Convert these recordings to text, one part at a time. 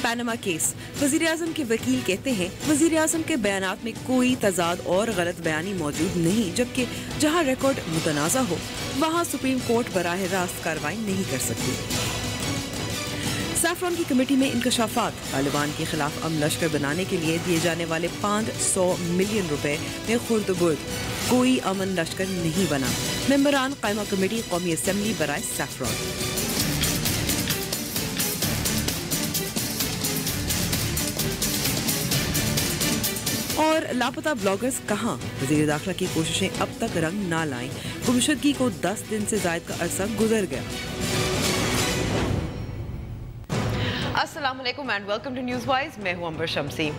Panama case. वजीर आजम के वकील कहते हैं वजीर आजम के बयानात में कोई तजाद और गलत बयानी मौजूद नहीं, जबकि जहां रिकॉर्ड मुतनाज़ा हो वहां सुप्रीम कोर्ट बराह रास्त कार्रवाई नहीं कर सकती। सैफरॉन की कमेटी में इंकशाफात। तालिबान के खिलाफ अमन लश्कर बनाने के लिए दिए जाने वाले 500 मिलियन रुपए में खुर्द बुर्द कोई अमन लश्कर नहीं बना। मेंबरान कायमा कमेटी कौमी असम्बली बराए सैफरॉन। और लापता ब्लॉगर्स कहां? वज़ीर दाखिला की कोशिशें अब तक रंग ना लाईं। गुमशुदगी को 10 दिन से ज़ायद का अरसा गुजर गया। अस्सलाम वालेकुम and welcome to news wise. मैं हूं अंबर शमसी।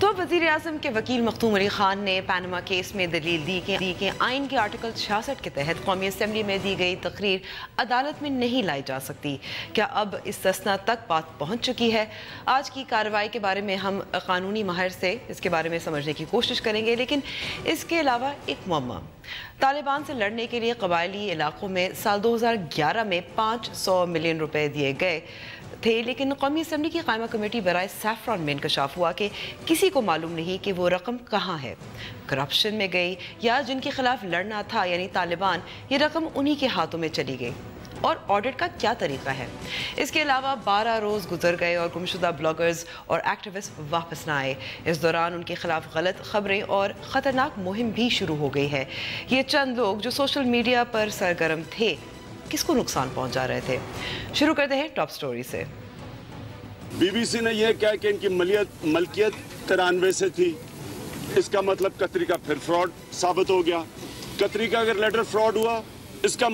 तो वज़ीर आज़म के वकील मखदूम अली खान ने पैनामा केस में दलील दी कि आइन के आर्टिकल 66 के तहत कौमी असम्बली में दी गई तकरीर अदालत में नहीं लाई जा सकती। क्या अब इस्तिस्ना तक बात पहुँच चुकी है? आज की कार्रवाई के बारे में हम कानूनी माहिर से इसके बारे में समझने की कोशिश करेंगे, लेकिन इसके अलावा एक मुअम्मा। तालिबान से लड़ने के लिए कबायली इलाकों में साल 2011 में 500 मिलियन रुपए दिए गए थे, लेकिन कौमी असम्बली की कायमा कमेटी बराए सैफरॉन में इंकशाफ हुआ कि किसी को मालूम नहीं कि वो रकम कहाँ है, करप्शन में गई या जिनके खिलाफ लड़ना था यानी तालिबान, ये रकम उन्हीं के हाथों में चली गई और ऑडिट का क्या तरीका है। इसके अलावा 12 रोज़ गुजर गए और गुमशुदा ब्लॉगर्स और एक्टिविस्ट वापस ना आए। इस दौरान उनके खिलाफ गलत खबरें और ख़तरनाक मुहिम भी शुरू हो गई है। ये चंद लोग जो सोशल मीडिया पर सरगर्म थे, किसको नुकसान पहुंचा रहे थे? शुरू करते हैं टॉप स्टोरी से। बीबीसी ने यह कहा कि इनकी मलकियत 93 से थी। इसका मतलब कतरी का फिर फ्रॉड साबित हो गया। कतरी का अगर लेटर फ्रॉड हुआ, इसका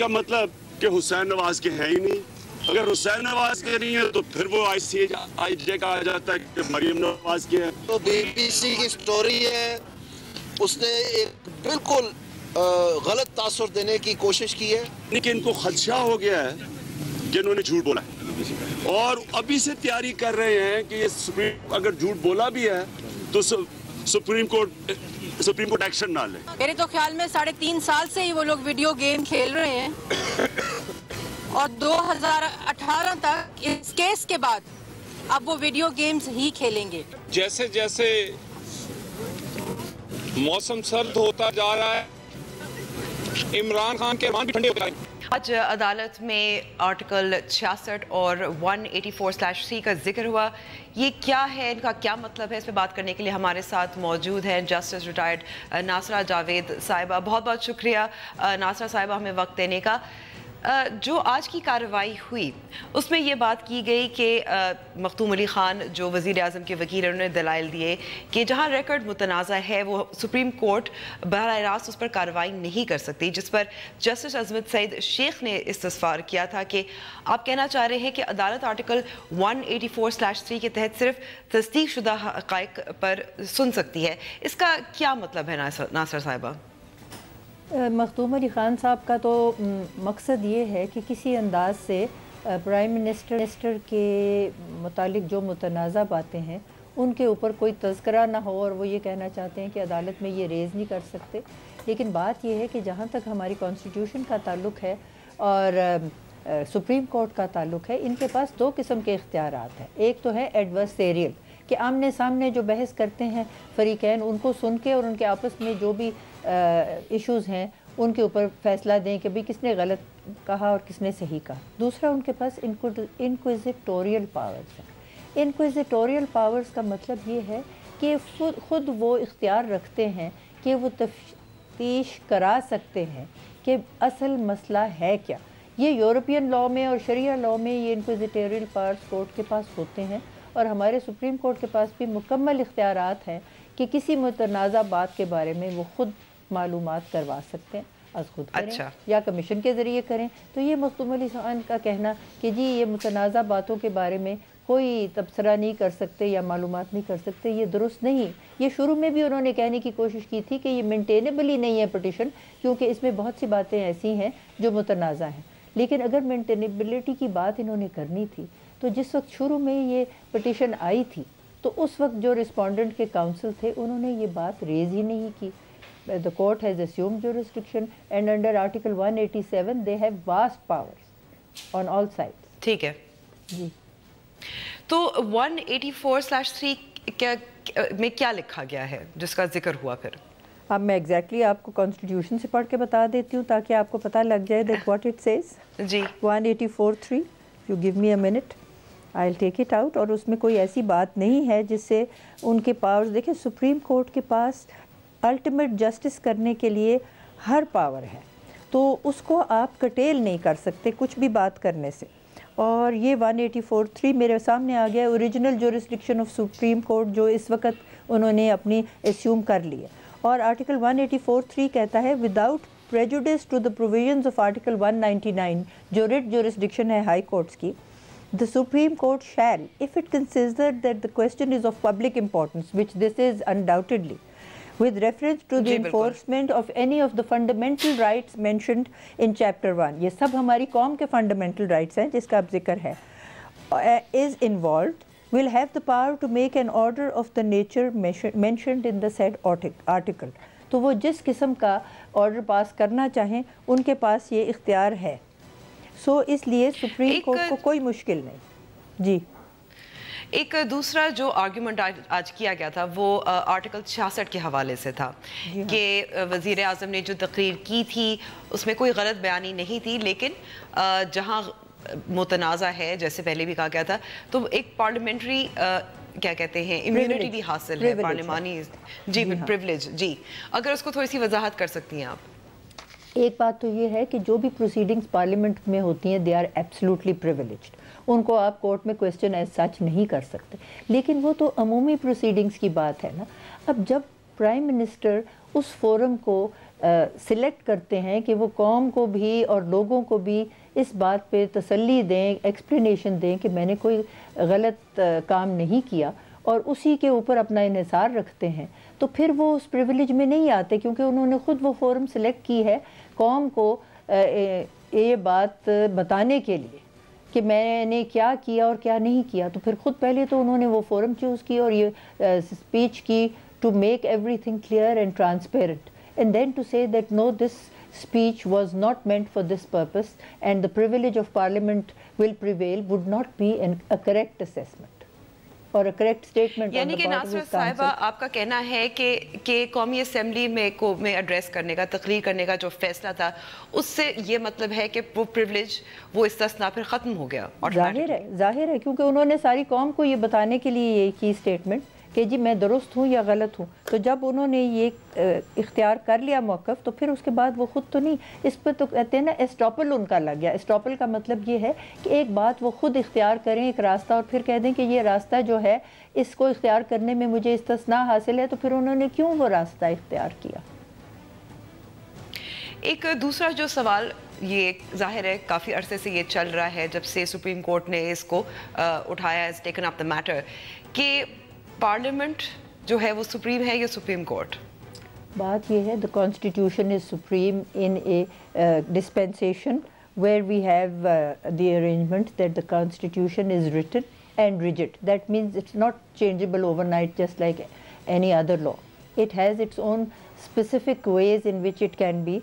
मतलब कि हुसैन नवाज के है ही नहीं। अगर हुसैन नवाज के नहीं है तो फिर वो आईजे का आ जाता है कि मरियम नवाज के है। तो बीबीसी की स्टोरी है, उसने एक बिल्कुल गलत तासुर देने की कोशिश की है। लेकिन इनको खदशा हो गया है कि इन्होंने झूठ बोला है और अभी से तैयारी कर रहे हैं कि ये सुप्रीम अगर झूठ बोला भी है तो सुप्रीम कोर्ट एक्शन ना ले। मेरे तो ख्याल में 3.5 साल से ही वो लोग वीडियो गेम खेल रहे हैं और 2018 तक इस केस के बाद अब वो वीडियो गेम्स ही खेलेंगे। जैसे जैसे मौसम सर्द होता जा रहा है, इमरान खान के मान भी ठंडे होते हैं। आज अदालत में आर्टिकल 66 और 184/C का जिक्र हुआ। ये क्या है, इनका क्या मतलब है, इस पर बात करने के लिए हमारे साथ मौजूद हैं जस्टिस रिटायर्ड नासरा जावेद साहिबा। बहुत बहुत शुक्रिया नासरा साहिबा हमें वक्त देने का। जो आज की कार्रवाई हुई उसमें ये बात की गई कि मखदूम अली खान जो वज़ीर आज़म के वकील हैं उन्होंने दलाइल दिए कि जहाँ रिकॉर्ड मुतनाज़ा है वो सुप्रीम कोर्ट बराह रास्त उस पर कार्रवाई नहीं कर सकती, जिस पर जस्टिस अज़मत सईद शेख ने इस्तफ़ार किया था कि आप कहना चाह रहे हैं कि अदालत आर्टिकल 184/3 के तहत सिर्फ तस्दीक शुदा हक़ाइक़ पर सुन सकती है। इसका क्या मतलब है नासर साहिबा? मखदूम अली ख़ान साहब का तो मकसद ये है कि किसी अंदाज से प्राइम मिनिस्टर के मुतालिक जो मुतनाज़ा बातें हैं उनके ऊपर कोई तज़किरा ना हो और वो ये कहना चाहते हैं कि अदालत में ये रेज़ नहीं कर सकते। लेकिन बात ये है कि जहाँ तक हमारी कॉन्स्टिट्यूशन का ताल्लुक़ है और सुप्रीम कोर्ट का ताल्लुक़ है, इनके पास 2 किस्म के इख्तियारात हैं। एक तो है एडवर्सेरियल कि आमने सामने जो बहस करते हैं फ़रीक़ैन, उनको सुन के और उनके आपस में जो भी इश्यूज़ हैं उनके ऊपर फ़ैसला दें कि भाई किसने गलत कहा और किसने सही कहा। दूसरा उनके पास इंक्विजिटोरियल पावर्स हैं। इंक्विजिटोरियल पावर्स का मतलब ये है कि ख़ुद वो इख्तियार रखते हैं कि वो तफ्तीश करा सकते हैं कि असल मसला है क्या। ये यूरोपियन लॉ में और शरिया लॉ में ये इंक्विजिटोरियल पावर्स कोर्ट के पास होते हैं और हमारे सुप्रीम कोर्ट के पास भी मुकम्मल इख्तियारात हैं कि किसी मुतनाज़ा बात के बारे में वो ख़ुद मालूमात करवा सकते हैं, आज खुद करें या कमीशन के ज़रिए करें। तो ये मखदूम अली खान का कहना कि जी ये मुतनाज़ा बातों के बारे में कोई तबसरा नहीं कर सकते या मालूमात नहीं कर सकते, ये दुरुस्त नहीं। ये शुरू में भी उन्होंने कहने की कोशिश की थी कि ये मेंटेनेबल ही नहीं है पिटिशन, क्योंकि इसमें बहुत सी बातें ऐसी हैं जो मुतनाज़ा हैं। लेकिन अगर मेंटेनेबिलिटी की बात इन्होंने करनी थी तो जिस वक्त शुरू में ये पिटिशन आई थी तो उस वक्त जो रिस्पोंडेंट के काउंसिल थे उन्होंने ये बात रेज़ ही नहीं की। The court has assumed jurisdiction and under Article 187 they have vast powers on all sides. ठीक है जी। तो 184/3 में क्या लिखा गया है जिसका जिक्र हुआ फिर? अब मैं एग्जैक्टली आपको कॉन्स्टिट्यूशन से पढ़ के बता देती हूँ ताकि आपको पता लग जाए दैट व्हाट इट सेज। जी 184(3), you give me a minute, I will take it out. और उसमें कोई ऐसी बात नहीं है जिससे उनके पावर्स, देखिए सुप्रीम कोर्ट के पास अल्टीमेट जस्टिस करने के लिए हर पावर है, तो उसको आप कटेल नहीं कर सकते कुछ भी बात करने से। और ये 184(3) मेरे सामने आ गया, original jurisdiction of supreme court जो इस वक्त उन्होंने अपनी एस्यूम कर ली है। और आर्टिकल 184(3) कहता है without prejudice to the provisions of article 199 जो रिट जुरिस्डिक्शन है हाई कोर्ट्स की, the Supreme Court shall, if it considers that the question is of public importance, which this is undoubtedly, with reference to the enforcement of any of the fundamental rights mentioned in Chapter 1, ये सब हमारी कौम के fundamental rights हैं जिसका अब जिक्र है, is involved, will have the power to make an order of the nature mentioned in the said article. तो वो जिस किस्म का ऑर्डर पास करना चाहें उनके पास ये इख्तियार है। सो इसलिए सुप्रीम कोर्ट को कोई मुश्किल नहीं। जी एक दूसरा जो आर्ग्यूमेंट आज किया गया था वो आर्टिकल 66 के हवाले से था कि वज़ीर आज़म ने जो तकरीर की थी उसमें कोई गलत बयानी नहीं थी, लेकिन जहां मुतनाज़ा है, जैसे पहले भी कहा गया था, तो एक पार्लियामेंट्री क्या कहते हैं इम्यूनिटी भी हासिल है, पार्लिमानी जी प्रिविलेज। जी अगर उसको थोड़ी सी वजाहत कर सकती हैं आप। एक बात तो ये है कि जो भी प्रोसीडिंग्स पार्लियामेंट में होती हैं दे आर एब्सोल्युटली प्रिविलेज्ड, उनको आप कोर्ट में क्वेश्चन एज सच नहीं कर सकते, लेकिन वो तो अमूमी प्रोसीडिंग्स की बात है ना। अब जब प्राइम मिनिस्टर उस फोरम को सिलेक्ट करते हैं कि वो कौम को भी और लोगों को भी इस बात पे तसल्ली दें, एक्सप्लेनेशन दें कि मैंने कोई गलत काम नहीं किया, और उसी के ऊपर अपना इन्हिसार रखते हैं, तो फिर वो उस प्रिविलेज में नहीं आते, क्योंकि उन्होंने ख़ुद वो फोरम सिलेक्ट की है कौम को ये बात बताने के लिए कि मैंने क्या किया और क्या नहीं किया। तो फिर ख़ुद पहले तो उन्होंने वो फोरम चूज़ की और ये स्पीच की to make everything clear and transparent, and then to say that no, this speech was not meant for this purpose and the privilege of parliament will prevail would not be a correct assessment or a correct statement on the part of Nasir this Sahiba, council. आपका कहना है कि कौमी assembly में address करने का, तकरीर करने का जो फैसला था उससे ये मतलब है कि वो प्रिविलेज, वो इस्तिस्ना फिर ख़त्म हो गया। जाहिर है क्योंकि उन्होंने सारी कौम को ये बताने के लिए ये की स्टेटमेंट कि जी मैं दुरुस्त हूँ या गलत हूँ। तो जब उन्होंने ये इख्तियार कर लिया मौक़िफ़, तो फिर उसके बाद वो ख़ुद तो नहीं, इस पर तो कहते हैं ना एस्टॉपल उनका लग गया। एस्टॉपल का मतलब ये है कि एक बात वो ख़ुद इख्तियार करें, एक रास्ता, और फिर कह दें कि ये रास्ता जो है इसको इख्तियार करने में मुझे इस्तिस्ना हासिल है, तो फिर उन्होंने क्यों वो रास्ता इख्तियार किया। एक दूसरा जो सवाल, ये जाहिर है काफ़ी अरसे से ये चल रहा है जब से सुप्रीम कोर्ट ने इसको उठाया, has taken up the matter, कि पार्लियामेंट जो है वो सुप्रीम है या सुप्रीम कोर्ट? बात ये है, the constitution is supreme in a dispensation where we have the arrangement that the constitution is written and rigid, that means it's not changeable overnight just like any other law, it has its own specific ways in which it can be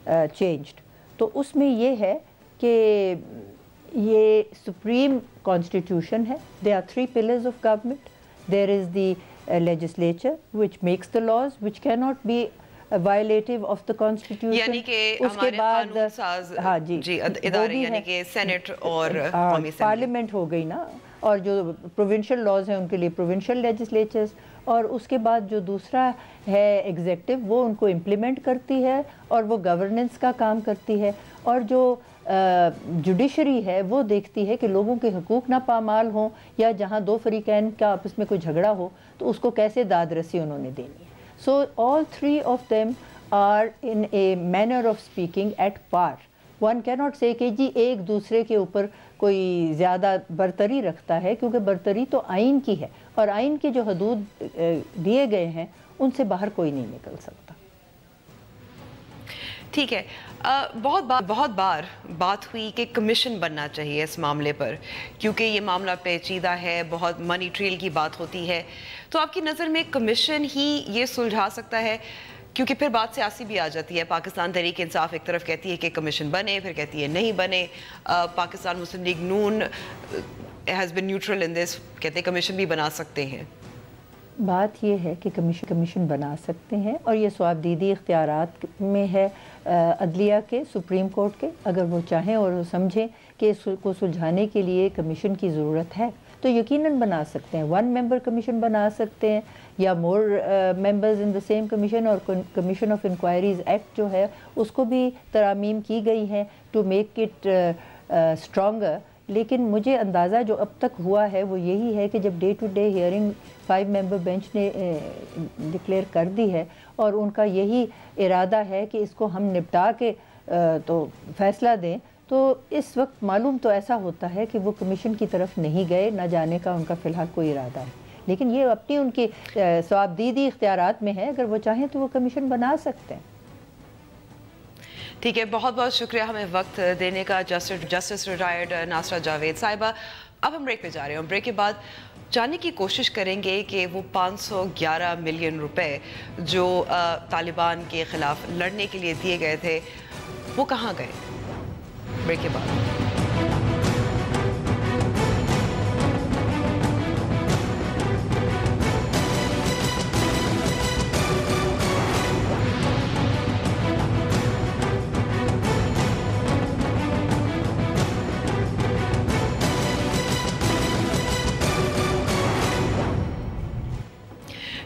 changed. तो उसमें ये है कि ये supreme constitution है, they are 3 pillars of government. There is the legislature which makes the laws which cannot be violative of the constitution. यानी कि उसके बाद हाँ जी इदारे यानी कि सेनेट और पार्लियामेंट हो गई ना, और जो प्रोविंशियल लॉज हैं उनके लिए प्रोविंशियल लेजिस्लेचर्स, और उसके बाद जो दूसरा है एग्जेक्टिव वो उनको इम्प्लीमेंट करती है और वो गवर्नेंस का काम करती है, और जो जुडिशरी है वो देखती है कि लोगों के हकूक़ ना पामाल हों, या जहाँ दो फरीकैन का आपस में कोई झगड़ा हो तो उसको कैसे दाद रसी उन्होंने देनी है। So all 3 of them are in a manner of speaking at par. One cannot say कि जी एक दूसरे के ऊपर कोई ज़्यादा बरतरी रखता है, क्योंकि बरतरी तो आइन की है और आइन के जो हदूद दिए गए हैं उनसे बाहर कोई नहीं निकल सकता। ठीक है, बहुत बार बात हुई कि कमीशन बनना चाहिए इस मामले पर, क्योंकि ये मामला पेचीदा है, बहुत मनी ट्रेल की बात होती है। तो आपकी नज़र में कमीशन ही ये सुलझा सकता है? क्योंकि फिर बात सियासी भी आ जाती है। पाकिस्तान तहरीक इंसाफ एक तरफ कहती है कि कमीशन बने, फिर कहती है नहीं बने। Pakistan Muslim League Noon has been neutral in this, कहते हैं कमीशन भी बना सकते हैं। बात ये है कि कमीशन बना सकते हैं और ये सवाबदीदी इख्तियारात में है अदलिया के, सुप्रीम कोर्ट के। अगर वो चाहें और वो समझें कि इसको सुलझाने के लिए कमीशन की ज़रूरत है तो यकीनन बना सकते हैं। 1 मेंबर कमीशन बना सकते हैं या मोर members in the same commission. और कमीशन ऑफ इंक्वायरीज एक्ट जो है उसको भी तरामीम की गई हैं टू मेक इट स्ट्रॉन्गर। लेकिन मुझे अंदाज़ा जो अब तक हुआ है वो यही है कि जब day to day hearing 5 member bench ने डिक्लेयर कर दी है और उनका यही इरादा है कि इसको हम निपटा के तो फैसला दें, तो इस वक्त मालूम तो ऐसा होता है कि वो कमीशन की तरफ नहीं गए, ना जाने का उनका फ़िलहाल कोई इरादा है। लेकिन ये अपनी उनकी सवाबदीदी इख्तियारात में है, अगर वो चाहें तो वो कमीशन बना सकते हैं। ठीक है, बहुत बहुत शुक्रिया हमें वक्त देने का जस्टिस रिटायर्ड नासरा जावेद साहिबा। अब हम ब्रेक पे जा रहे हैं। ब्रेक के बाद जानने की कोशिश करेंगे कि वो 511 मिलियन रुपए जो तालिबान के ख़िलाफ़ लड़ने के लिए दिए गए थे वो कहाँ गए। ब्रेक के बाद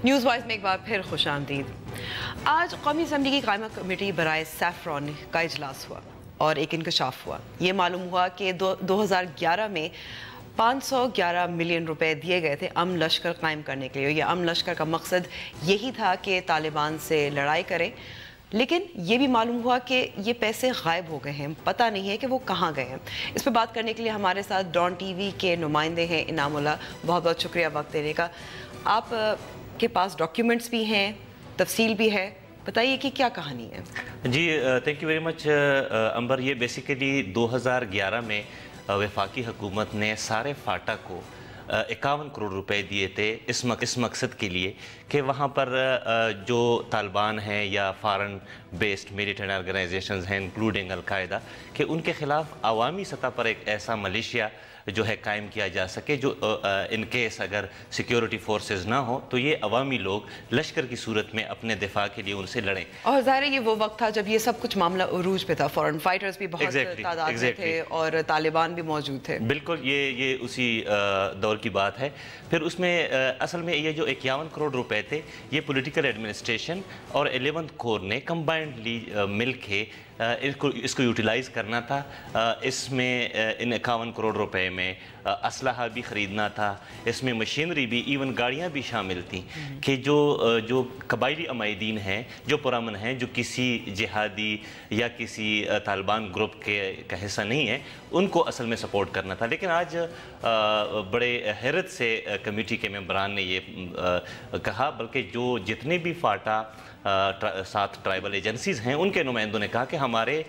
न्यूज़ वाइज में एक बार फिर खुश आमदीद। आज कौमी असम्बली की कायमा कमेटी बराए सैफरॉन का इजलास हुआ और एक इंकशाफ हुआ। ये मालूम हुआ कि 2011 में 511 मिलियन रुपए दिए गए थे अमन लश्कर कायम करने के लिए। ये अमन लश्कर का मकसद यही था कि तालिबान से लड़ाई करें, लेकिन ये भी मालूम हुआ कि ये पैसे गायब हो गए हैं, पता नहीं है कि वो कहाँ गए हैं। इस पर बात करने के लिए हमारे साथ डॉन टीवी के नुमाइंदे हैं इनामुल्लाह। बहुत बहुत शुक्रिया वक्त देने का। आप के पास डॉक्यूमेंट्स भी हैं, तफसील भी है, बताइए कि क्या कहानी है। जी थैंक यू वेरी मच अंबर। ये बेसिकली 2011 में वफाकी हुकूमत ने सारे फाटा को 51 करोड़ रुपए दिए थे इस मकसद के लिए कि वहाँ पर जो तालिबान हैं या फॉरेन बेस्ड मिलिटेंट ऑर्गेनाइजेशंस हैं इंक्लूडिंग अलकायदा कि उनके ख़िलाफ़ अवामी सतह पर एक ऐसा मलेशिया जो है कायम किया जा सके जो इन केस अगर सिक्योरिटी फोर्सेस ना हो तो ये अवामी लोग लश्कर की सूरत में अपने दिफा के लिए उनसे लड़ें। और ज़ाहिर है ये वो वक्त था जब ये सब कुछ मामला उरूज पे था, फॉरेन फाइटर्स भी बहुत तादाद में थे और तालिबान भी मौजूद थे। बिल्कुल ये उसी दौर की बात है। फिर उसमें असल में ये जो 51 करोड़ रुपए थे ये पॉलिटिकल एडमिनिस्ट्रेशन और 11th कोर ने कंबाइंडली मिल के इसको यूटिलाइज़ करना था। इसमें इन 51 करोड़ रुपए में असलहा भी ख़रीदना था, इसमें मशीनरी भी, इवन गाड़ियाँ भी शामिल थी कि जो कबायली अमायदीन हैं, जो पुरअमन हैं, जो किसी जिहादी या किसी तालिबान ग्रुप का हिस्सा नहीं है, उनको असल में सपोर्ट करना था। लेकिन आज बड़े हैरत से कमेटी के मेंबरान ने ये कहा, बल्कि जो जितने भी फाटा 7 ट्राइबल एजेंसीज़ हैं उनके नुमाइंदों ने कहा कि हमारे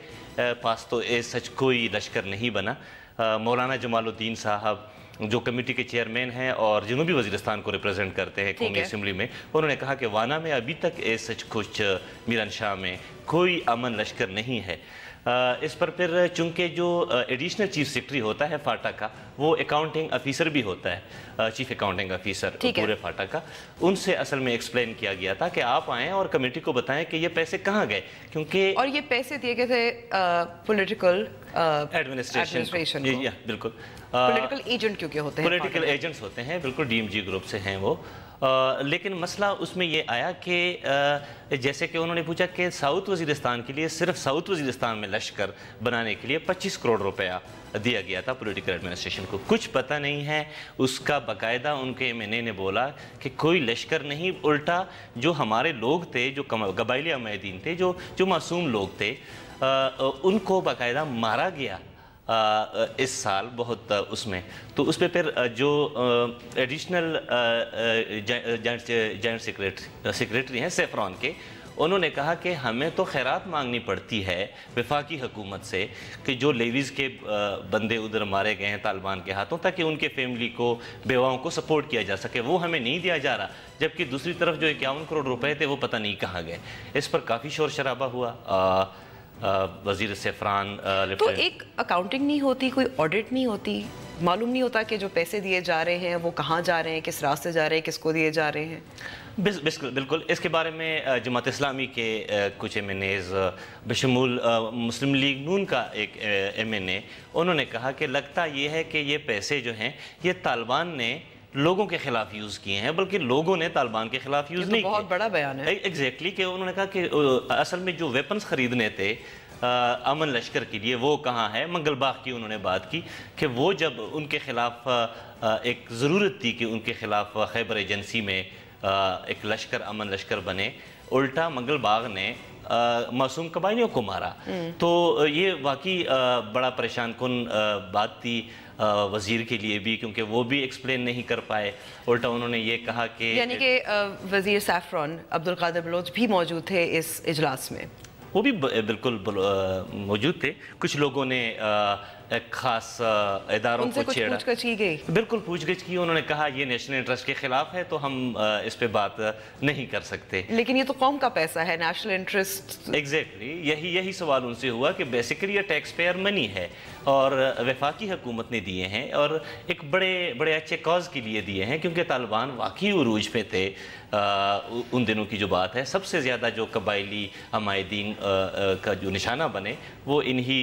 पास तो सच कोई लश्कर नहीं बना। मौलाना जमालुद्दीन साहब जो कमेटी के चेयरमैन हैं और जनूबी वज़ीरिस्तान को रिप्रेजेंट करते हैं कौमी असम्बली में, उन्होंने कहा कि वाना में अभी तक सच कुछ मीरानशाह में कोई अमन लश्कर नहीं है। इस पर फिर चूंकि जो एडिशनल चीफ सेक्रेटरी होता है फाटा का, वो अकाउंटिंग ऑफिसर भी होता है, चीफ अकाउंटिंग ऑफिसर पूरे फाटा का, उनसे असल में एक्सप्लेन किया गया था कि आप आएँ और कमेटी को बताएं कि ये पैसे कहाँ गए, क्योंकि और ये पैसे दिए गए थे पॉलिटिकल एडमिनिस्ट्रेशन। बिल्कुल पॉलिटिकल एजेंट क्योंकि होते हैं, पॉलिटिकल एजेंट्स होते हैं, बिल्कुल DMG ग्रुप से हैं वो। लेकिन मसला उसमें ये आया कि जैसे कि उन्होंने पूछा कि साउथ वज़ीरिस्तान के लिए, सिर्फ साउथ वज़ीरिस्तान में लश्कर बनाने के लिए 25 करोड़ रुपया दिया गया था पॉलिटिकल एडमिनिस्ट्रेशन को। कुछ पता नहीं है उसका, बाकायदा उनके MNA ने बोला कि कोई लश्कर नहीं, उल्टा जो हमारे लोग थे, जो कबायली अमायदीन थे, जो मासूम लोग थे, उनको बाकायदा मारा गया इस साल बहुत उसमें। तो उस पर फिर जो एडिशनल जॉइंट सेक्रेटरी हैं सैफरॉन के, उन्होंने कहा कि हमें तो खैरात मांगनी पड़ती है वफाकी हुकूमत से कि जो लेवीज़ के बंदे उधर मारे गए हैं तालिबान के हाथों, ताकि उनके फैमिली को, बेवाओं को सपोर्ट किया जा सके, वो हमें नहीं दिया जा रहा। जबकि दूसरी तरफ जो 51 करोड़ रुपए थे वो पता नहीं कहाँ गए। इस पर काफ़ी शोर शराबा हुआ। वज़ीर सैफरान तो एक अकाउंटिंग नहीं होती, कोई ऑडिट नहीं होती, मालूम नहीं होता कि जो पैसे दिए जा रहे हैं वो कहाँ जा रहे हैं, किस रास्ते जा रहे हैं, किसको दिए जा रहे हैं? बिल्कुल इसके बारे में जमात इस्लामी के कुछ MNAs बशमूल मुस्लिम लीग नून का एक MNA, उन्होंने कहा कि लगता ये है कि ये पैसे जो हैं ये तालिबान ने लोगों के खिलाफ यूज़ किए हैं, बल्कि लोगों ने तालिबान के खिलाफ यूज़ नहीं किए। बहुत बड़ा बयान है। एग्जैक्टली कि उन्होंने कहा कि असल में जो वेपन्स खरीदने थे अमन लश्कर के लिए वो कहाँ है। मंगलबाग की उन्होंने बात की कि वो जब उनके खिलाफ एक ज़रूरत थी कि उनके खिलाफ खैबर एजेंसी में एक लश्कर अमन लश्कर बने, उल्टा मंगलबाग ने मासूम कबायलियों को मारा। तो ये वाकई बड़ा परेशान कुन बात थी वज़ीर के लिए भी, क्योंकि वो भी एक्सप्लेन नहीं कर पाए। उल्टा उन्होंने ये कहा कि यानी कि वज़ीर सैफरॉन अब्दुल कादिर बलोच भी मौजूद थे इस इजलास में? वो भी बिल्कुल मौजूद थे। कुछ लोगों ने एक खास इदारों को छेड़ा, पूछगछ की गई, बिल्कुल पूछगछ की। उन्होंने कहा ये नेशनल इंटरेस्ट के खिलाफ है तो हम इस पे बात नहीं कर सकते। लेकिन ये तो कौम का पैसा है, नेशनल इंटरेस्ट। एग्जैक्टली यही सवाल उनसे हुआ कि बेसिकली ये टैक्स पेयर मनी है और वफाकी हुकूमत ने दिए हैं और एक बड़े अच्छे कॉज के लिए दिए हैं, क्योंकि तालिबान वाकई उरूज पे थे। उन दिनों की जो बात है, सबसे ज़्यादा जो कबायली हमायदीन का जो निशाना बने वो इन्हीं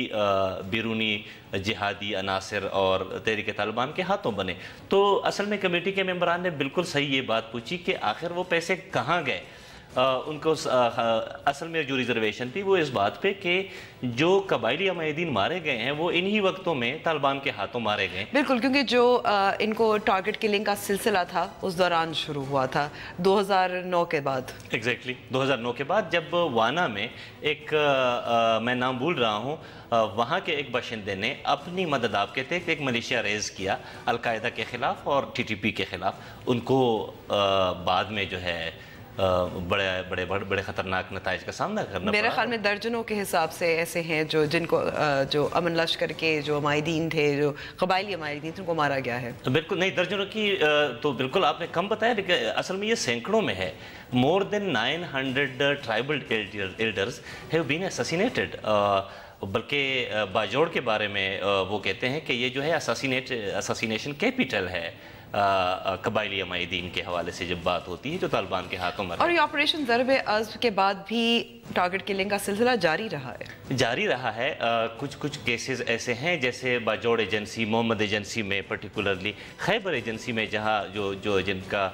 बैरूनी जिहादी अनासर और तहरीक तालिबान के हाथों बने। तो असल में कमेटी के मेंबरान ने बिल्कुल सही ये बात पूछी कि आखिर वो पैसे कहाँ गए। उनको असल में जो रिजर्वेशन थी वो इस बात पे कि जो कबायली अमायदीन मारे गए हैं वो इन्हीं वक्तों में तालिबान के हाथों मारे गए। बिल्कुल, क्योंकि जो इनको टारगेट किलिंग का सिलसिला था उस दौरान शुरू हुआ था 2009 के बाद। एग्जैक्टली 2009 के बाद, जब वाना में एक मैं नाम भूल रहा हूँ, वहाँ के एक बाशिंदे ने अपनी मदद आपके थे एक मलेशिया रेज़ किया अलकायदा के ख़िलाफ़ और TTP के ख़िलाफ़। उनको बाद में जो है बड़े ख़तरनाक नताइज का सामना करना मेरे ख्याल में दर्जनों के हिसाब से ऐसे हैं जो अमन लश्कर के जो अमायदीन थे, जो कबायली अमायदीन थे, उनको मारा गया है। बिल्कुल नहीं, दर्जनों की तो बिल्कुल आपने कम बताया, लेकिन असल में ये सैकड़ों में है। More than 900 tribal elders have been assassinated. बल्कि बाजोड़ के बारे में वो कहते हैं कि ये जो है असैसिनेशन कैपिटल है कबायली अमायदीन के हवाले से जब बात होती है जो तालिबान के हाथों में। और ये ऑपरेशन ज़रब-ए-अज़्म के बाद भी टारगेट किलिंग का सिलसिला जारी रहा है। कुछ केसेस ऐसे हैं, जैसे बाजोड़ एजेंसी, मोहम्मद एजेंसी में, पर्टिकुलरली खैबर एजेंसी में, जहाँ जो जिनका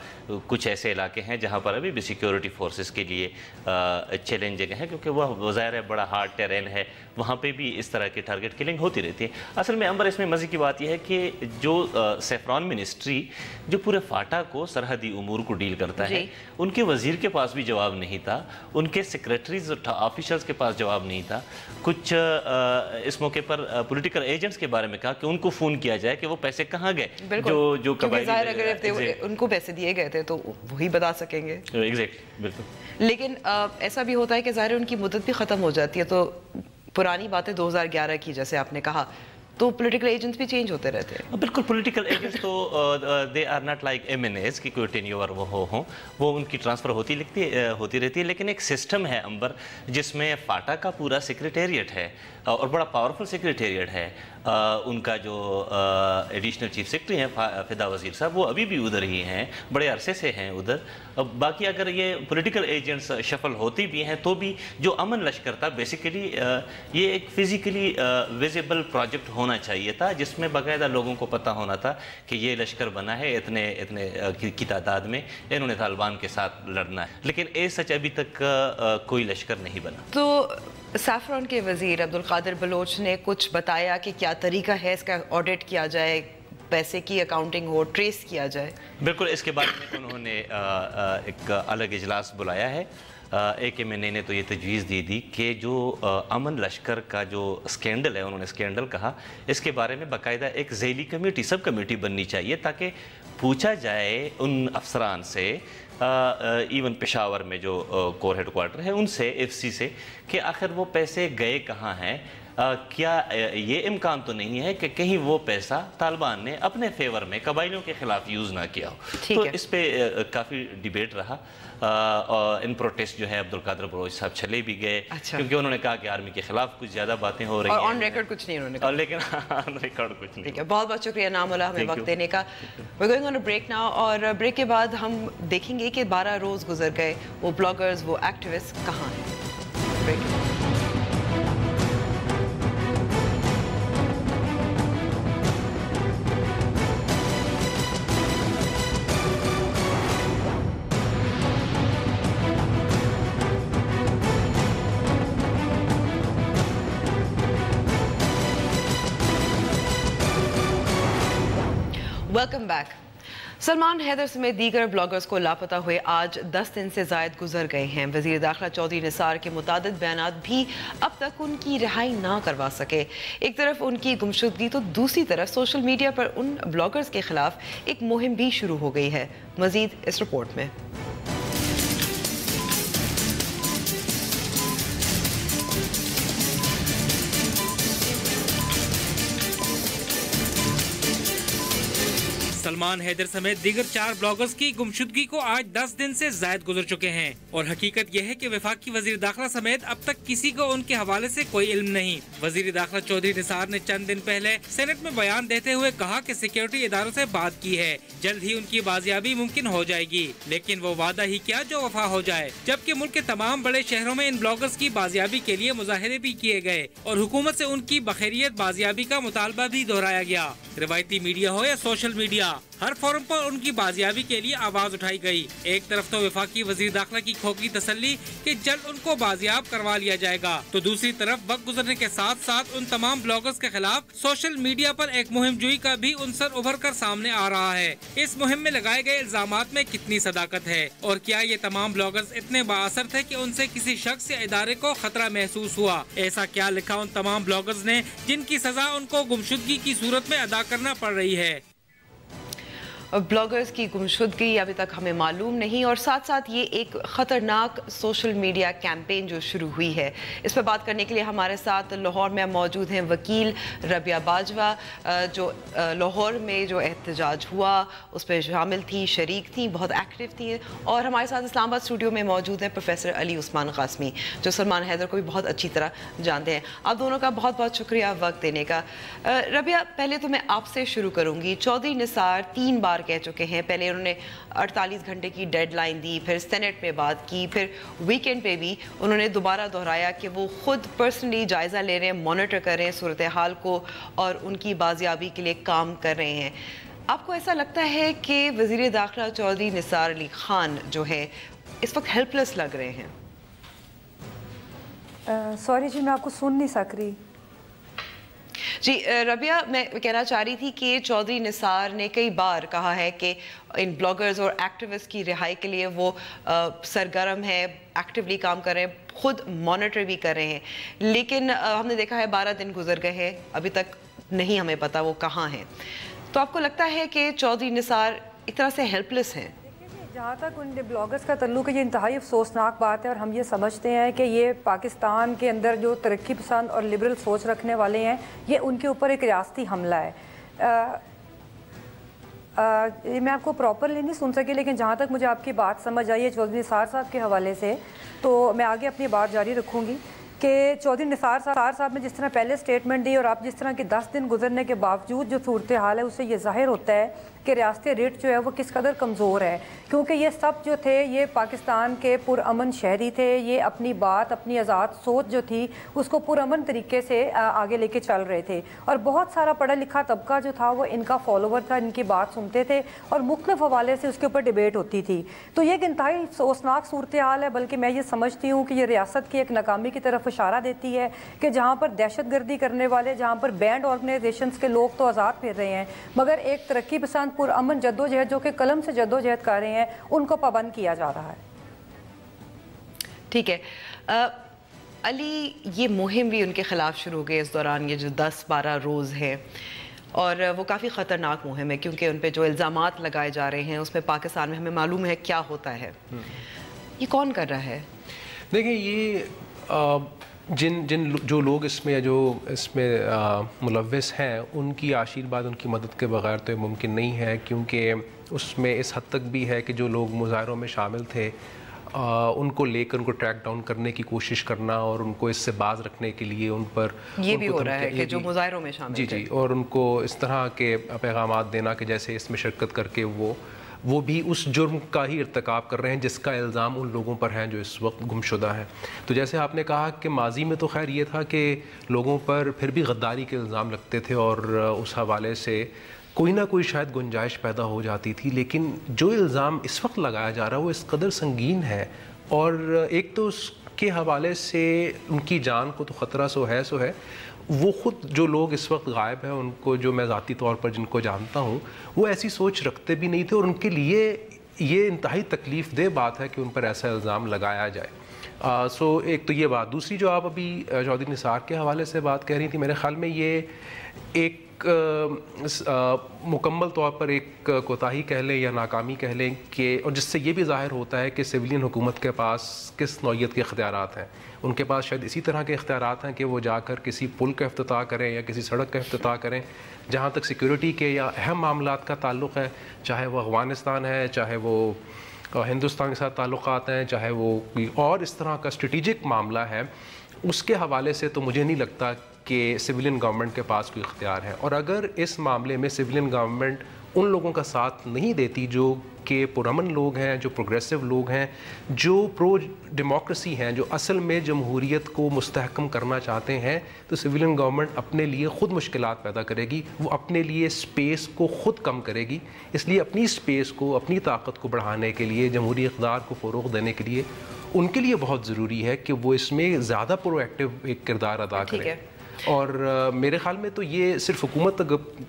कुछ ऐसे इलाके हैं जहाँ पर अभी भी सिक्योरिटी फोर्सेस के लिए चैलेंज जगह है, क्योंकि वह ज़ाहिर है बड़ा हार्ड टेरेन है, वहाँ पे भी इस तरह की टारगेट किलिंग होती रहती है। असल में अंबर इसमें मज़े की बात यह है कि जो सैफरॉन मिनिस्ट्री जो पूरे फाटा को सरहदी उमूर को डील करता है, उनके वज़ीर के पास भी जवाब नहीं था, उनके सेक्रेटरीज ऑफिसर्स के पास जवाब नहीं था। कुछ इस मौके पर पॉलिटिकल एजेंट्स के बारे में कहा कि उनको फ़ोन किया जाए कि वो पैसे कहाँ गए, जो कबायली, अगर उनको पैसे दिए गए थे तो वही बता सकेंगे। एग्जैक्टली, बिल्कुल। लेकिन ऐसा भी होता है कि ज़ाहिर उनकी मुद्दत भी ख़त्म हो जाती है, तो पुरानी बातें 2011 की जैसे आपने कहा, तो पॉलिटिकल एजेंट्स भी चेंज होते रहते हैं। बिल्कुल, पॉलिटिकल एजेंट्स तो they are not like MNAs की कोई टेन्योर वो उनकी ट्रांसफ़र होती रहती है। लेकिन एक सिस्टम है अंबर जिसमें फाटा का पूरा सेक्रेटेरिएट है और बड़ा पावरफुल सेक्रेटेरिएट है। उनका जो एडिशनल चीफ सेक्रेटरी हैं फिदा वज़ीर साहब, वो अभी भी उधर ही हैं, बड़े अरसे से हैं उधर। बाकी अगर ये पॉलिटिकल एजेंट्स शफल होती भी हैं तो भी जो अमन लश्कर था, बेसिकली ये एक फिज़िकली विजिबल प्रोजेक्ट होना चाहिए था, जिसमें बाकायदा लोगों को पता होना था कि ये लश्कर बना है इतने की तादाद में, इन्होंने तालिबान के साथ लड़ना है। लेकिन सच अभी तक कोई लश्कर नहीं बना। तो सैफरॉन के वज़ीर अब्दुल कादिर बलोच ने कुछ बताया कि क्या तरीका है इसका ऑडिट किया जाए, पैसे की अकाउंटिंग हो, ट्रेस किया जाए? बिल्कुल, इसके बारे में उन्होंने एक अलग इजलास बुलाया है। एक MNA ने तो ये तजवीज़ दी कि जो अमन लश्कर का जो स्कैंडल है, उन्होंने स्कैंडल कहा, इसके बारे में बाकायदा एक ज़ैली कमेटी, सब कमेटी बननी चाहिए ताकि पूछा जाए उन अफसरान से, इवन पेशावर में जो कोर हेडक्वार्टर है उनसे, FC से, कि आखिर वो पैसे गए कहाँ हैं, کیا یہ امکان تو نہیں ہے کہ کہیں وہ پیسہ طالبان نے اپنے فیور میں قبائلیوں کے خلاف یوز نہ کیا ہو؟ تو اس پہ کافی ڈیبیٹ رہا. ان پروٹیسٹ جو ہے عبدالقادر بلوچ صاحب چلے بھی گئے کیونکہ انہوں نے کہا کہ آرمی کے خلاف کچھ زیادہ باتیں ہو رہی ہیں, اور آن ریکارڈ کچھ نہیں انہوں نے کہا, لیکن آن ریکارڈ کچھ نہیں. ٹھیک ہے, بہت بہت شکریہ نام اللہ ہمیں وقت دینے کا. we're going on a break now, اور بریک کے بعد ہم دیکھیں گے کہ 12 روز گزر گئے, وہ بلاگرز, وہ ایکٹیوسٹ کہاں ہیں. Break. Welcome back. Salman Haider سمیت دیگر بلاگرز کو لاپتہ ہوئے آج 10 دن سے زائد گزر گئے ہیں. وزیر داخلہ چودھری نثار کے متعدد بیانات بھی اب تک ان کی رہائی نہ کروا سکے. ایک طرف ان کی گمشدگی تو دوسری طرف سوشل میڈیا پر ان بلاگرز کے خلاف ایک مہم بھی شروع ہو گئی ہے. مزید اس رپورٹ میں. سلمان حیدر سمیت دیگر 4 بلاگرز کی گمشدگی کو آج 10 دن سے زائد گزر چکے ہیں, اور حقیقت یہ ہے کہ وفاقی وزیر داخلہ سمیت اب تک کسی کو ان کے حوالے سے کوئی علم نہیں. وزیر داخلہ چودھری نثار نے چند دن پہلے سینٹ میں بیان دیتے ہوئے کہا کہ سیکیورٹی اداروں سے بات کی ہے, جلد ہی ان کی بازیابی ممکن ہو جائے گی, لیکن وہ وعدہ ہی کیا جو وفا ہو جائے. جبکہ ملک کے تمام بڑے شہروں میں ان بلاگرز کی بازیابی کے لیے مظاہرے بھی کیے گئے اور حکومت سے ان کی بخیریت بازیابی کا مطالبہ بھی دہرایا گیا. روایتی میڈیا ہو یا سوشل میڈیا, ہر فورم پر ان کی بازیابی کے لیے آواز اٹھائی گئی. ایک طرف تو وفاقی وزیر داخلہ کی کھوکھلی تسلی کہ جلد ان کو بازیاب کروا لیا جائے گا, تو دوسری طرف وقت گزرنے کے ساتھ ساتھ ان تمام بلاگرز کے خلاف سوشل میڈیا پر ایک مہم جوئی کا بھی عنصر ابھر کر سامنے آ رہا ہے. اس مہم میں لگائے گئے الزامات میں کتنی صداقت ہے, اور کیا یہ تمام بلاگرز اتنے بااثر تھے کہ ان سے کسی شخص یا ادارے کو خطرہ محسوس ہوا؟ ایسا کیا لکھا ان تمام بلاگرز نے جن کی سزا ان کو گمشدگی کی صورت میں ادا کرنا پڑ رہی ہے؟ بلاگرز کی گمشدگی ابھی تک ہمیں معلوم نہیں, اور ساتھ ساتھ یہ ایک خطرناک سوشل میڈیا کیمپین جو شروع ہوئی ہے. اس پہ بات کرنے کے لیے ہمارے ساتھ لاہور میں موجود ہیں وکیل ربیہ باجوہ, جو لاہور میں جو احتجاج ہوا اس پہ شامل تھی, شریک تھیں, بہت ایکٹیو تھیں. اور ہمارے ساتھ اسلام آباد اسٹوڈیو میں موجود ہیں پروفیسر علی عثمان قاسمی, جو سلمان حیدر کو بھی بہت اچھی طرح جانتے ہیں. آپ دونوں کا بہت بہت شکریہ وقت دینے کا. ربیہ, پہلے تو میں آپ سے شروع کروں گی. چودھری نثار 3 بار کہہ چکے ہیں, پہلے انہوں نے 48 گھنٹے کی ڈیڈ لائن دی, پھر سینٹ میں بات کی, پھر ویکینڈ پہ بھی انہوں نے دوبارہ دہرایا کہ وہ خود پرسنلی جائزہ لے رہے ہیں, مانیٹر کر رہے ہیں صورتحال کو, اور ان کی بازیابی کے لیے کام کر رہے ہیں. آپ کو ایسا لگتا ہے کہ وزیر داخلہ چودھری نثار علی خان جو ہے اس وقت ہیلپ لیس لگ رہے ہیں؟ سوری جی, میں آپ کو سن نہیں سک رہی. جی ربیہ, میں کہنا چاہ رہی تھی کہ چودھری نثار نے کئی بار کہا ہے کہ ان بلاگرز اور ایکٹیوسٹ کی رہائی کے لیے وہ سرگرم ہے, ایکٹیولی کام کر رہے ہیں, خود مانیٹر بھی کر رہے ہیں, لیکن ہم نے دیکھا ہے 12 دن گزر گئے ہیں, ابھی تک نہیں ہمیں پتا وہ کہاں ہیں. تو آپ کو لگتا ہے کہ چودھری نثار ایک طرح سے ہیلپ لیس ہیں؟ جہاں تک ان بلاگرز کا تعلق ہے, یہ انتہائی افسوسناک بات ہے, اور ہم یہ سمجھتے ہیں کہ یہ پاکستان کے اندر جو ترقی پسند اور لبرل سوچ رکھنے والے ہیں, یہ ان کے اوپر ایک ریاستی حملہ ہے. میں آپ کو پراپرلی نہیں سن سکی, لیکن جہاں تک مجھے آپ کی بات سمجھ آئی ہے چودھری نثار صاحب کے حوالے سے, تو میں آگے اپنی بات جاری رکھوں گی کہ چودھری نثار صاحب نے جس طرح پہلے سٹیٹمنٹ دی, اور آپ جس طرح کی 10 دن گزرنے کے باوجود جو صورتحال ہے اس سے یہ ظاہر ہوتا ہے کہ ریاستی ریٹ جو ہے وہ کس قدر کمزور ہے, کیونکہ یہ سب جو تھے یہ پاکستان کے پرامن شہری تھے, یہ اپنی بات, اپنی آزاد سوچ جو تھی اس کو پرامن طریقے سے آگے لے کے چل رہے تھے, اور بہت سارا پڑھا لکھا طبقہ جو تھا وہ ان کا فالوور تھا, ان کی بات سنتے تھے, اور مختلف حوالے سے اس کے اوپر ڈیبیٹ ہوتی تھی. تو یہ ایک انتہائی افسوسناک صورتحال ہے, بلکہ میں یہ سمجھتی ہوں کہ یہ ریاست کی ایک ناکامی کی طرف اشارہ دیتی ہے کہ جہاں پر دہشت گردی کرنے والے, جہاں پر بینڈ آرگنائزیشنز کے لوگ تو آزاد پھر رہے ہیں, مگر ایک ترقی پسند پرامن جدوجہد جو کہ قلم سے جدوجہد کر رہے ہیں ان کو پابند کیا جا رہا ہے. ٹھیک ہے علی, یہ مہم بھی ان کے خلاف شروع ہو گئی اس دوران, یہ جو 10-12 روز ہیں, اور وہ کافی خطرناک مہم ہے کیونکہ ان پہ جو الزامات لگائے جا رہے ہیں اس میں پاکستان میں ہمیں معلوم ہے کیا ہوتا ہے. یہ کون کر رہا ہے؟ دیکھیں, یہ جو لوگ اس میں ملوث ہیں ان کی آشیرواد، ان کی مدد کے بغیر تو یہ ممکن نہیں ہے، کیونکہ اس میں اس حد تک بھی ہے کہ جو لوگ مظاہروں میں شامل تھے ان کو لے کر ان کو ٹریک ڈاؤن کرنے کی کوشش کرنا اور ان کو اس سے باز رکھنے کے لیے ان پر یہ بھی ہو رہا ہے کہ جو مظاہروں میں شامل جی اور ان کو اس طرح کے پیغامات دینا کہ جیسے اس میں شرکت کر کے وہ بھی اس جرم کا ہی ارتکاب کر رہے ہیں جس کا الزام ان لوگوں پر ہے جو اس وقت گمشدہ ہیں. تو جیسے آپ نے کہا کہ ماضی میں تو خیر یہ تھا کہ لوگوں پر پھر بھی غداری کے الزام لگتے تھے اور اس حوالے سے کوئی نہ کوئی شاید گنجائش پیدا ہو جاتی تھی، لیکن جو الزام اس وقت لگایا جا رہا ہے وہ اس قدر سنگین ہے، اور ایک تو اس کے حوالے سے ان کی جان کو تو خطرہ سو ہے وہ خود جو لوگ اس وقت غائب ہیں ان کو جو میں ذاتی طور پر جن کو جانتا ہوں وہ ایسی سوچ رکھتے بھی نہیں تھے، اور ان کے لیے یہ انتہائی تکلیف دہ بات ہے کہ ان پر ایسا الزام لگایا جائے. سو ایک تو یہ بات. دوسری جو آپ ابھی چودھری نثار کے حوالے سے بات کہہ رہی تھی، میرے خیال میں یہ ایک مکمل طور پر ایک کوتاہی کہہ لیں یا ناکامی کہہ لیں کہ، اور جس سے یہ بھی ظاہر ہوتا ہے کہ سویلین حکومت کے پاس کس نوعیت کے اختیارات ہیں. ان کے پاس شاید اسی طرح کے اختیارات ہیں کہ وہ جا کر کسی پل کا افتتاح کریں یا کسی سڑک کا افتتاح کریں. جہاں تک سیکیورٹی کے یا اہم معاملات کا تعلق ہے، چاہے وہ افغانستان ہے، چاہے وہ ہندوستان کے ساتھ تعلقات ہیں، چاہے وہ کوئی اور اس طرح کا اسٹریٹجک معاملہ ہے، اس کے حوالے سے تو مجھے نہیں لگتا کہ سویلین گورنمنٹ کے پاس کوئی اختیار ہے. اور اگر اس معاملے میں سویلین گورنمنٹ ان لوگوں کا ساتھ نہیں دیتی جو کہ پرامن لوگ ہیں، جو پروگریسو لوگ ہیں، جو پرو ڈیموکریسی ہیں، جو اصل میں جمہوریت کو مستحکم کرنا چاہتے ہیں، تو سویلین گورنمنٹ اپنے لیے خود مشکلات پیدا کرے گی، وہ اپنے لیے سپیس کو خود کم کرے گی. اس لیے اپنی سپیس کو، اپنی طاقت کو بڑھانے کے لیے، جمہوری اقدار کو فروغ دینے کے لیے ان کے لیے بہت ضروری ہے کہ وہ اس میں زیادہ پرو ایکٹیو ایک کردار ادا کریں. اور میرے خیال میں تو یہ صرف حکومت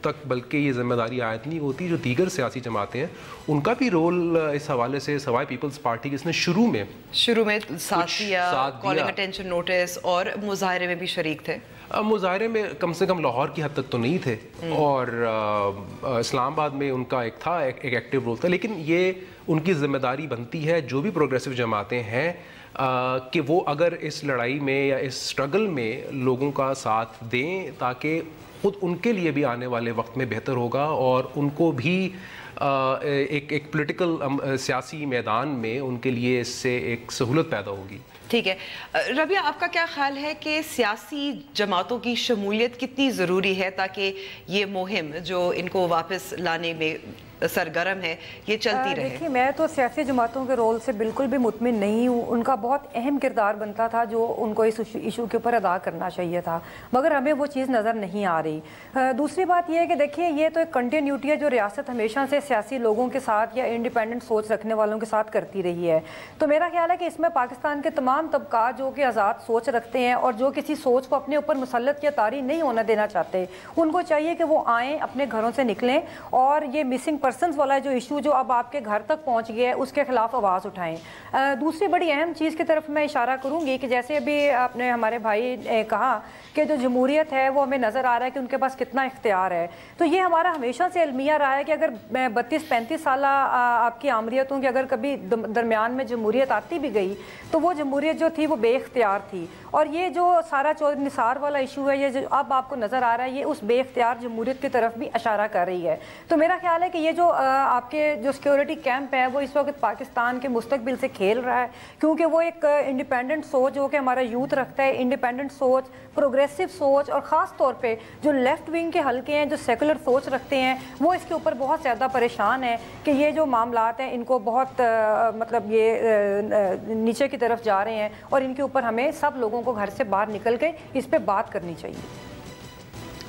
تک بلکہ یہ ذمہ داری عائد نہیں ہوتی، جو دیگر سیاسی جماعتیں ہیں ان کا بھی رول اس حوالے سے، سوائے پیپلز پارٹی کے، اس نے شروع میں ساتھ دیا، کالنگ اٹینشن نوٹس، اور مظاہرے میں بھی شریک تھے. مظاہرے میں کم سے کم لاہور کی حد تک تو نہیں تھے، اور اسلام آباد میں ان کا ایک ایکٹیو رول تھا. لیکن یہ ان کی ذمہ داری بنتی ہے جو بھی پروگریسو جماعتیں ہیں کہ وہ اگر اس لڑائی میں یا اس سٹرگل میں لوگوں کا ساتھ دیں تاکہ خود ان کے لیے بھی آنے والے وقت میں بہتر ہوگا اور ان کو بھی ایک پولیٹیکل سیاسی میدان میں ان کے لیے اس سے ایک سہولت پیدا ہوگی. ٹھیک ہے. ربیہ، آپ کا کیا خیال ہے کہ سیاسی جماعتوں کی شمولیت کتنی ضروری ہے تاکہ یہ مہم جو ان کو واپس لانے میں سرگرم ہے یہ چلتی رہے؟ دیکھیے، میں تو سیاسی جماعتوں کے رول سے بالکل بھی مطمئن نہیں ہوں. ان کا بہت اہم کردار بنتا تھا جو ان کو اس ایشو کے اوپر ادا کرنا چاہیے تھا، مگر ہمیں وہ چیز نظر نہیں آ رہی. دوسری بات یہ ہے کہ دیکھیے، یہ تو ایک کنٹینیوٹی ہے جو ریاست ہمیشہ سے سیاسی لوگوں کے ساتھ یا انڈیپینڈنٹ سوچ رکھنے والوں کے ساتھ کرتی رہی ہے. تو میرا خیال ہے کہ اس میں پاکستان کے تمام طبقات جو کہ آزاد سوچ رکھتے ہیں اور جو کسی سوچ کو اپنے اوپر مسلط یا طاری نہیں ہونا دینا چاہتے، ان کو چاہیے کہ وہ آئیں، اپنے گھروں سے نکلیں اور یہ مسنگ پرسنز والا جو ایشو جو اب آپ کے گھر تک پہنچ گیا ہے اس کے خلاف آواز اٹھائیں. دوسری بڑی اہم چیز کی طرف میں اشارہ کروں گی کہ جیسے ابھی آپ نے ہمارے بھائی نے کہا کہ جو جمہوریت ہے وہ ہمیں نظر آ رہا ہے کہ ان کے پاس کتنا اختیار ہے. تو یہ ہمارا ہمیشہ سے المیہ رہا ہے کہ اگر 32-35 سالہ آپ کی آمریتوں کی اگر کبھی درمیان میں جمہوریت آتی بھی گئی تو وہ جمہوریت جو تھی وہ بے اختیار تھی. اور یہ جو سارا چودھری نثار والا ایشو ہے، یہ جو اب آپ کو نظر آ رہا ہے، یہ اس بے اختیار جمہوریت کی طرف بھی اشارہ کر رہی ہے. تو میرا خیال ہے کہ یہ جو آپ کے جو سیکیورٹی کیمپ ہے وہ اس وقت پاکستان کے مستقبل سے کھیل رہا ہے، کیونکہ وہ ایک انڈیپینڈنٹ سوچ جو کہ ہمارا یوتھ رکھتا ہے، انڈیپینڈنٹ سوچ، پروگریسو سوچ، اور خاص طور پہ جو لیفٹ ونگ کے حلقے ہیں جو سیکولر سوچ رکھتے ہیں، وہ اس کے اوپر بہت زیادہ پریشان ہیں کہ یہ جو معاملات ہیں ان کو بہت مطلب یہ نیچے کی طرف جا رہے ہیں، اور ان کے اوپر ہمیں سب لوگوں کو گھر سے باہر نکل کے اس پہ بات کرنی چاہیے.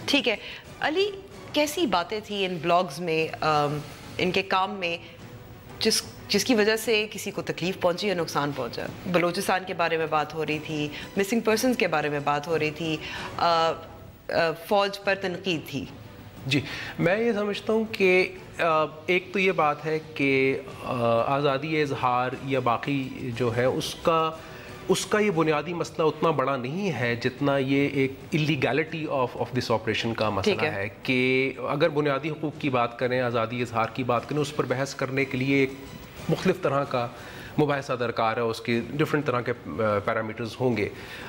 ٹھیک ہے. علی، کیسی باتیں تھیں ان بلاگز میں، ان کے کام میں، جس کی وجہ سے کسی کو تکلیف پہنچی یا نقصان پہنچا؟ بلوچستان کے بارے میں بات ہو رہی تھی، مسنگ پرسنز کے بارے میں بات ہو رہی تھی، فوج پر تنقید تھی. جی، میں یہ سمجھتا ہوں کہ ایک تو یہ بات ہے کہ آزادی اظہار یا باقی جو ہے اس کا یہ بنیادی مسئلہ اتنا بڑا نہیں ہے جتنا یہ ایک اللیگیلٹی آف دس آپریشن کا مسئلہ ہے. کہ اگر بنیادی حقوق کی بات کریں، آزادی اظہار کی بات کریں، اس پر بحث کرنے کے لیے ایک مختلف طرح کا مباحثہ درکار ہے, اس کے ڈفرینٹ طرح کے پیرامیٹرز ہوں گے.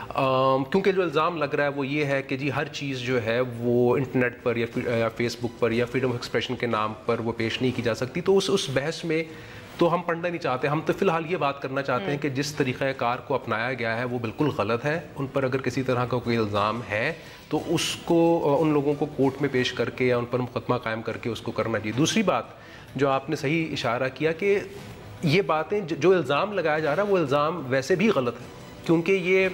کیونکہ جو الزام لگ رہا ہے وہ یہ ہے کہ جی ہر چیز جو ہے وہ انٹرنیٹ پر یا فیس بک پر یا فریڈم آف ایکسپریشن کے نام پر وہ پیش نہیں کی جا سکتی. تو اس بحث میں تو ہم پڑھنا نہیں چاہتے. ہم تو فی الحال یہ بات کرنا چاہتے ہیں کہ جس طریقہ کار کو اپنایا گیا ہے وہ بالکل غلط ہے. ان پر اگر کسی طرح کا کوئی الزام ہے تو اس کو ان لوگوں کو کورٹ میں پیش کر کے یا ان پر مقدمہ قائم کر کے اس کو کرنا چاہیے. دوسری بات جو آپ نے صحیح اشارہ کیا کہ یہ باتیں جو الزام لگایا جا رہا ہے وہ الزام ویسے بھی غلط ہے, کیونکہ یہ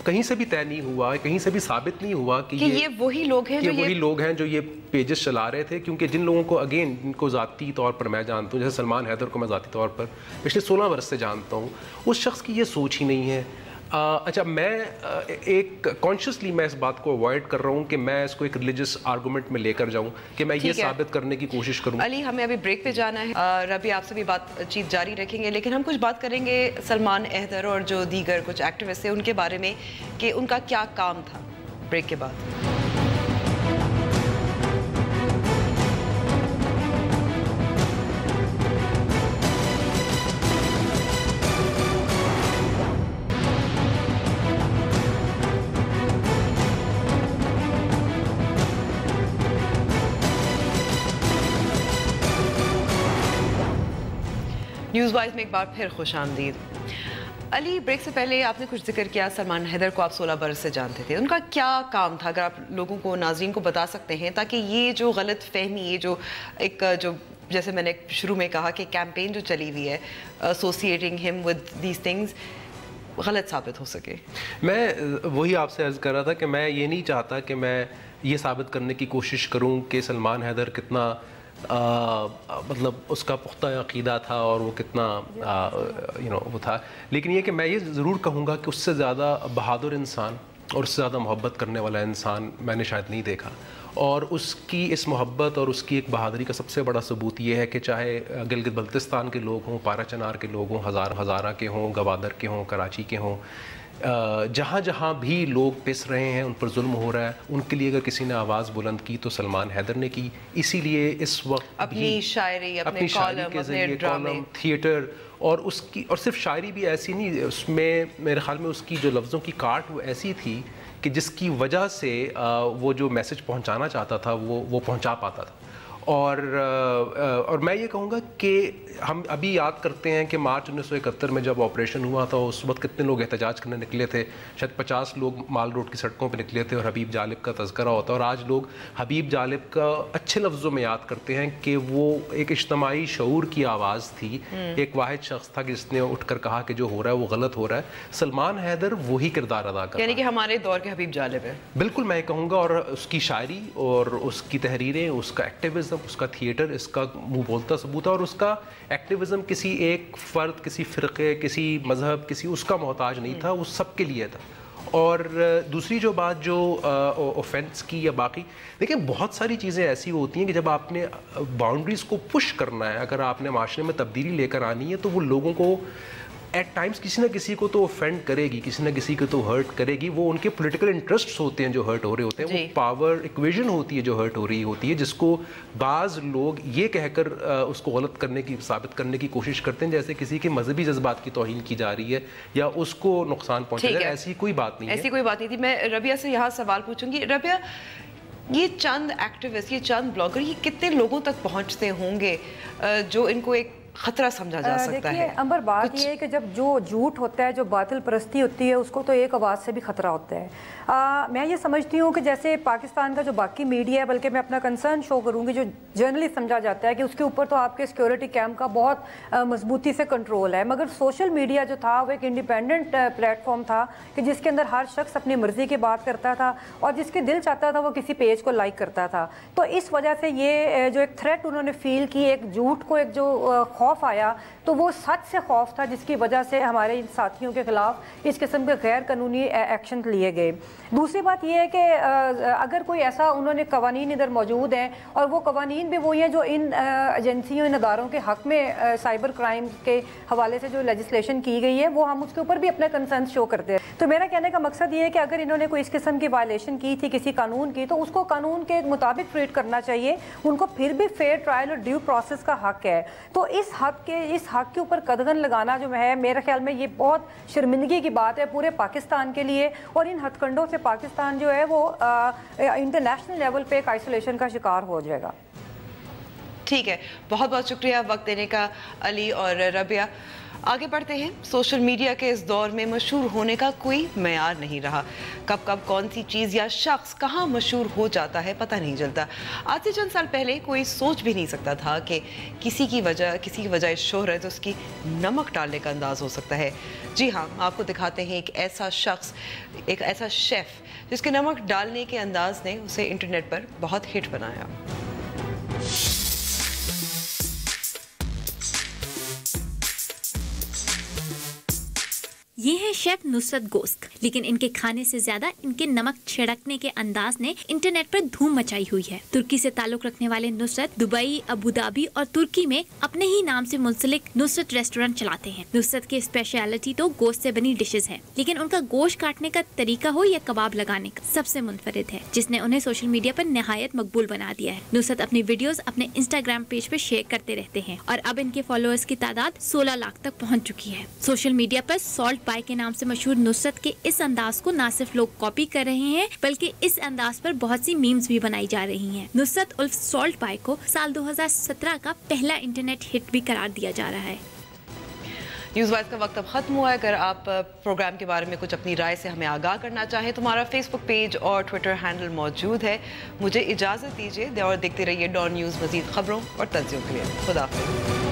کہیں سے بھی طے نہیں ہوا, کہیں سے بھی ثابت نہیں ہوا کہ یہ وہی لوگ ہیں جو یہ پیجز چلا رہے تھے. کیونکہ جن لوگوں کو اگین جن کو ذاتی طور پر میں جانتا ہوں, جیسے سلمان حیدر کو میں ذاتی طور پر پچھلے 16 برس سے جانتا ہوں, اس شخص کی یہ سوچ ہی نہیں ہے. اچھا, میں ایک کانشیسلی میں اس بات کو اوائڈ کر رہا ہوں کہ میں اس کو ایک ریلیجس آرگومنٹ میں لے کر جاؤں کہ میں یہ ثابت کرنے کی کوشش کروں. علی, ہمیں ابھی بریک پہ جانا ہے. ربی آپ سے بھی بات چیت جاری رکھیں گے, لیکن ہم کچھ بات کریں گے سلمان حیدر اور جو دیگر کچھ ایکٹیوسٹ ہیں ان کے بارے میں کہ ان کا کیا کام تھا. بریک کے بعد نیوز وائز میں ایک بار پھر خوش آمدید. علی, بریک سے پہلے آپ نے کچھ ذکر کیا سلمان حیدر کو آپ 16 برس سے جانتے تھے. ان کا کیا کام تھا, اگر آپ لوگوں کو, ناظرین کو بتا سکتے ہیں, تاکہ یہ جو غلط فہمی, یہ جو ایک جو جیسے میں نے شروع میں کہا کہ کیمپین جو چلی ہوئی ہے ایسوسیٹنگ ہم ود دیز تھنگز, غلط ثابت ہو سکے. میں وہی آپ سے عرض کر رہا تھا کہ میں یہ نہیں چاہتا کہ میں یہ ثابت کرنے کی کوشش کروں کہ سلمان حیدر کتنا مطلب اس کا پختہ عقیدہ تھا اور وہ کتنا وہ تھا. لیکن یہ کہ میں یہ ضرور کہوں گا کہ اس سے زیادہ بہادر انسان اور اس سے زیادہ محبت کرنے والا انسان میں نے شاید نہیں دیکھا. اور اس کی اس محبت اور اس کی ایک بہادری کا سب سے بڑا ثبوت یہ ہے کہ چاہے گلگت بلتستان کے لوگ ہوں, پارا چنار کے لوگ ہوں, ہزارہ کے ہوں, گوادر کے ہوں, کراچی کے ہوں, جہاں جہاں بھی لوگ پس رہے ہیں, ان پر ظلم ہو رہا ہے, ان کے لیے اگر کسی نے آواز بلند کی تو سلمان حیدر نے کی. اسی لیے اس وقت اپنی شاعری کے ذریعے کالم, تھیٹر, اور اس کی, اور صرف شاعری بھی ایسی نہیں, اس میں میرے خیال میں اس کی جو لفظوں کی کاٹ وہ ایسی تھی کہ جس کی وجہ سے وہ جو میسج پہنچانا چاہتا تھا وہ پہنچا پاتا تھا. اور میں یہ کہوں گا کہ ہم ابھی یاد کرتے ہیں کہ مارچ 1971 میں جب آپریشن ہوا تھا اس وقت کتنے لوگ احتجاج کرنے نکلے تھے. شاید 50 لوگ مال روڈ کی سڑکوں پہ نکلے تھے اور حبیب جالب کا تذکرہ ہوتا ہے. اور آج لوگ حبیب جالب کا اچھے لفظوں میں یاد کرتے ہیں کہ وہ ایک اجتماعی شعور کی آواز تھی, ایک واحد شخص تھا جس نے اٹھ کر کہا کہ جو ہو رہا ہے وہ غلط ہو رہا ہے. سلمان حیدر وہی کردار ادا کر رہا ہے, یعنی کہ ہمارے دور کے حبیب جالب ہے. بالکل میں کہوں گا. اور اس کی شاعری اور اس کی تحریریں, اس کا ایکٹیویزم, اس کا تھیٹر, اس کا منہ بولتا ثبوت ہے. اور اس کا ایکٹیویزم کسی ایک فرد, کسی فرقے, کسی مذہب, کسی اس کا محتاج نہیں تھا, وہ سب کے لیے تھا. اور دوسری جو بات جو اوفینس کی یا باقی, دیکھیں بہت ساری چیزیں ایسی ہوتی ہیں کہ جب آپ نے باؤنڈریز کو پش کرنا ہے, اگر آپ نے معاشرے میں تبدیلی لے کر آنی ہے تو وہ لوگوں کو ایٹ ٹائمز کسی نہ کسی کو تو اوفینڈ کرے گی, کسی نہ کسی کو تو ہرٹ کرے گی. وہ ان کے پولیٹیکل انٹرسٹس ہوتے ہیں جو ہرٹ ہو رہے ہوتے ہیں, وہ پاور ایکویژن ہوتی ہے جو ہرٹ ہو رہی ہوتی ہے, جس کو بعض لوگ یہ کہہ کر اس کو غلط کرنے کی, ثابت کرنے کی کوشش کرتے ہیں جیسے کسی کے مذہبی جذبات کی توہین کی جا رہی ہے یا اس کو نقصان پہنچا جائے. ایسی کوئی بات نہیں ہے, ایسی کوئی بات نہیں تھی. میں ربیہ سے یہاں سوال پوچھوں گی. ربیہ, یہ چند ایکٹیوسٹ, یہ چند بلاگر, یہ کتنے لوگوں تک پہنچتے ہوں گے جو ان کو ایک خطرہ سمجھا جا سکتا ہے؟ امبر, بات یہ ہے کہ جب جو جھوٹ ہوتا ہے, جو باطل پرستی ہوتی ہے, اس کو تو ایک آواز سے بھی خطرہ ہوتا ہے. میں یہ سمجھتی ہوں کہ جیسے پاکستان کا جو باقی میڈیا ہے, بلکہ میں اپنا کنسرن شو کروں گی, جو جنرلی سمجھا جاتا ہے کہ اس کے اوپر تو آپ کے سیکیورٹی کیمپ کا بہت مضبوطی سے کنٹرول ہے, مگر سوشل میڈیا جو تھا وہ ایک انڈیپینڈنٹ پلیٹ فارم تھا کہ جس کے اندر ہر شخص اپنی مرضی کی بات کرتا تھا اور جس کے دل چاہتا تھا وہ کسی پیج کو لائک کرتا تھا. تو اس وجہ سے یہ جو ایک تھریٹ انہوں نے فیل کی, ایک جھوٹ کو ایک جو خوف آیا, تو وہ سچ سے خوف تھا جس کی وجہ سے ہمارے ان ساتھیوں کے خلاف اس قسم کے غیر قانونی ایکشن لیے گئے. دوسری بات یہ ہے کہ اگر کوئی ایسا انہوں نے قوانین ادھر موجود ہیں, اور وہ قوانین بھی وہی ہیں جو ان ایجنسیوں, ان اداروں کے حق میں سائبر کرائم کے حوالے سے جو لیجسلیشن کی گئی ہے, وہ ہم اس کے اوپر بھی اپنا کنسرن شو کرتے ہیں. تو میرا کہنے کا مقصد یہ ہے کہ اگر انہوں نے کوئی اس قسم کی وائلیشن کی تھی کسی قانون کی, تو اس کو قانون کے مطابق ٹریٹ کرنا چاہیے. ان کو پھر بھی فیئر ٹرائل اور ڈیو پروسیس کا حق ہے. تو اس اس حق کے اوپر قدغن لگانا جو ہے میرے خیال میں یہ بہت شرمندگی کی بات ہے پورے پاکستان کے لیے، اور ان ہتھ کنڈوں سے پاکستان جو ہے وہ انٹرنیشنل لیول پہ ایک آئسولیشن کا شکار ہو جائے گا۔ ٹھیک ہے، بہت بہت شکریہ وقت دینے کا علی اور ربیہ۔ آگے بڑھتے ہیں۔ سوشل میڈیا کے اس دور میں مشہور ہونے کا کوئی معیار نہیں رہا، کب کون سی چیز یا شخص کہاں مشہور ہو جاتا ہے پتہ نہیں چلتا۔ آج سے چند سال پہلے کوئی سوچ بھی نہیں سکتا تھا کہ کسی کی وجہ شہرت اس کی نمک ڈالنے کا انداز ہو سکتا ہے۔ جی ہاں، آپ کو دکھاتے ہیں ایک ایسا شخص، ایک ایسا شیف جس کے نمک ڈالنے کے انداز نے اسے انٹرنیٹ پر بہت ہٹ بنایا۔ یہ ہے شیف نصرت گوسک، لیکن ان کے کھانے سے زیادہ ان کے نمک چھڑکنے کے انداز نے انٹرنیٹ پر دھوم مچائی ہوئی ہے۔ ترکی سے تعلق رکھنے والے نصرت دبئی، ابوظہبی اور ترکی میں اپنے ہی نام سے منسلک نصرت ریسٹورینٹ چلاتے ہیں۔ نصرت کی اسپیشلٹی تو گوشت سے بنی ڈشز ہے، لیکن ان کا گوشت کاٹنے کا طریقہ ہو یا کباب لگانے کا سب سے منفرد ہے، جس نے انہیں سوشل میڈیا پر نہایت مقبول بنا دیا ہے۔ نصرت اپنی ویڈیوز اپنے انسٹاگرام پیج پہ شیئر کرتے رہتے ہیں اور اب ان کے فالوورز کی تعداد 16 لاکھ تک پہنچ چکی ہے۔ سوشل میڈیا پر سالٹ پائی کے نام سے مشہور نصرت کے اس انداز کو نہ صرف لوگ کاپی کر رہے ہیں بلکہ اس انداز پر بہت سی میمز بھی بنائی جا رہی ہیں۔ نصرت الف سالٹ پائی کو سال 2017 کا پہلا انٹرنیٹ ہٹ بھی قرار دیا جا رہا ہے۔ نیوز وائز کا وقت اب ختم ہوا ہے۔ اگر آپ پروگرام کے بارے میں کچھ اپنی رائے سے ہمیں آگاہ کرنا چاہیں تو ہمارا فیس بک پیج اور ٹویٹر ہینڈل موجود ہے۔ مجھے اجازت دیجیے اور دیکھتے رہیے ڈان نیوز، مزید خبروں اور تجزیوں کے لیے۔ خدا حافظ۔